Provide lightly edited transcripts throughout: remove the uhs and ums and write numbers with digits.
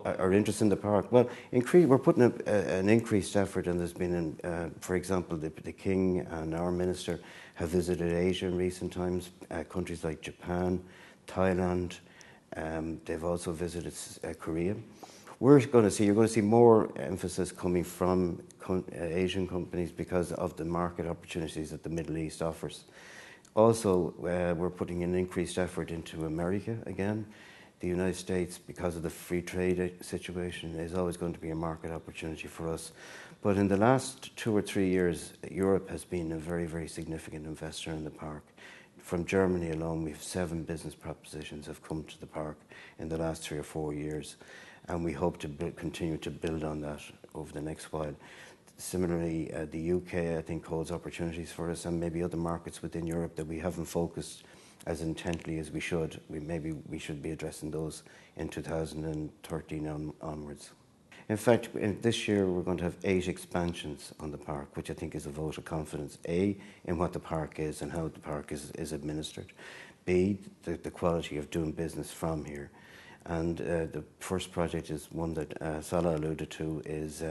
our interest in the park. Well, we're putting an increased effort, and there's been, for example, the King and our Minister have visited Asia in recent times, countries like Japan, Thailand. They've also visited Korea. You're going to see more emphasis coming from Asian companies because of the market opportunities that the Middle East offers. Also, we're putting an increased effort into America again. The United States, because of the free trade situation, is always going to be a market opportunity for us. But in the last 2 or 3 years, Europe has been a very, very significant investor in the park. From Germany alone, we have 7 business propositions have come to the park in the last 3 or 4 years, and we hope to continue to build on that over the next while. Similarly, the UK, I think, holds opportunities for us, and maybe other markets within Europe that we haven't focused as intently as we should. Maybe we should be addressing those in 2013 onwards. In fact, this year we're going to have 8 expansions on the park, which I think is a vote of confidence. A, in what the park is and how the park is administered. B, the quality of doing business from here. And the first project is one that Salah alluded to, is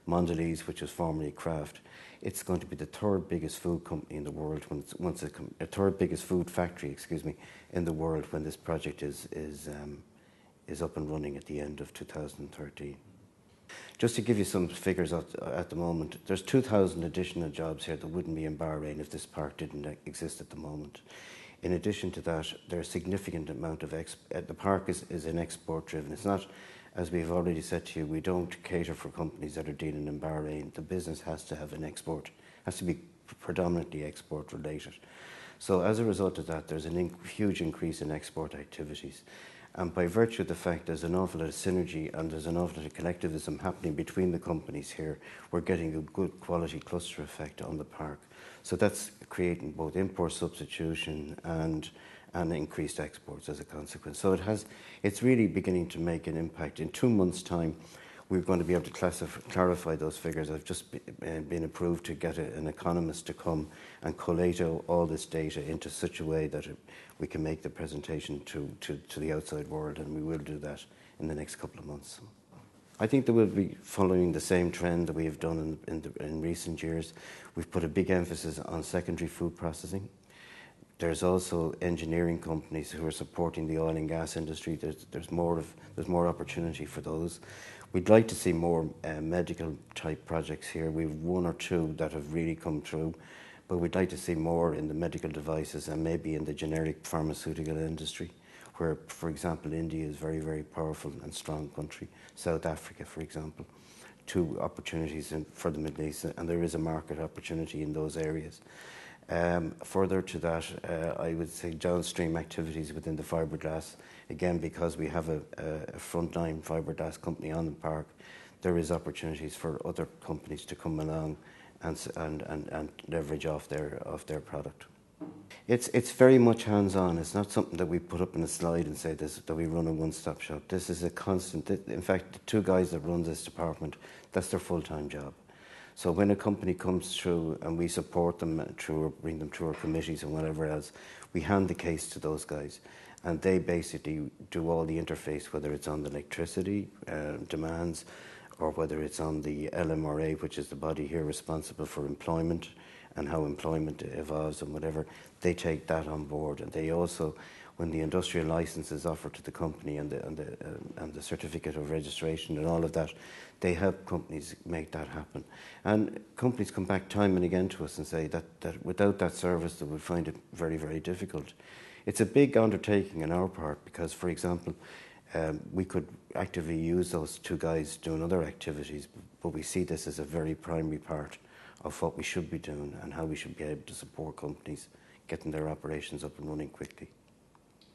Mondelez, which was formerly Kraft. It's going to be the 3rd biggest food company in the world a 3rd biggest food factory, excuse me, in the world when this project is up and running at the end of 2013. Just to give you some figures at the moment, there's 2,000 additional jobs here that wouldn't be in Bahrain if this park didn't exist at the moment. In addition to that, there's a significant amount of the park is an export driven. It's not, as we've already said to you, we don't cater for companies that are dealing in Bahrain. The business has to have an export, has to be predominantly export related. So as a result of that, there's a huge increase in export activities. And by virtue of the fact there's an awful lot of synergy and there's an awful lot of collectivism happening between the companies here, we're getting a good quality cluster effect on the park. So that's creating both import substitution and increased exports as a consequence. So it's really beginning to make an impact. In 2 months' time, we're going to be able to clarify those figures. I've just been approved to get an economist to come and collate all this data into such a way that we can make the presentation to the outside world, and we will do that in the next couple of months. I think that we'll be following the same trend that we have done in recent years. We've put a big emphasis on secondary food processing. There's also engineering companies who are supporting the oil and gas industry. There's more opportunity for those. We'd like to see more medical type projects here. We've 1 or 2 that have really come through, but we'd like to see more in the medical devices and maybe in the generic pharmaceutical industry, where, for example, India is very, very powerful and strong country. South Africa, for example, 2 opportunities for the Middle East, and there is a market opportunity in those areas. Further to that, I would say downstream activities within the fiberglass. Again, because we have a frontline fiberglass company on the park, there is opportunities for other companies to come along and leverage off their product. It's very much hands-on. It's not something that we put up in a slide and say that we run a one-stop shop. This is a constant. In fact, the 2 guys that run this department, that's their full-time job. So when a company comes through and we support them or bring them through our committees and whatever else, we hand the case to those guys, and they basically do all the interface, whether it's on the electricity demands or whether it's on the LMRA, which is the body here responsible for employment and how employment evolves and whatever. They take that on board, and they also, when the industrial license is offered to the company and the certificate of registration and all of that, they help companies make that happen. And companies come back time and again to us and say that without that service they would find it very, very difficult. It's a big undertaking on our part because, for example, we could actively use those 2 guys doing other activities, but we see this as a very primary part of what we should be doing and how we should be able to support companies getting their operations up and running quickly.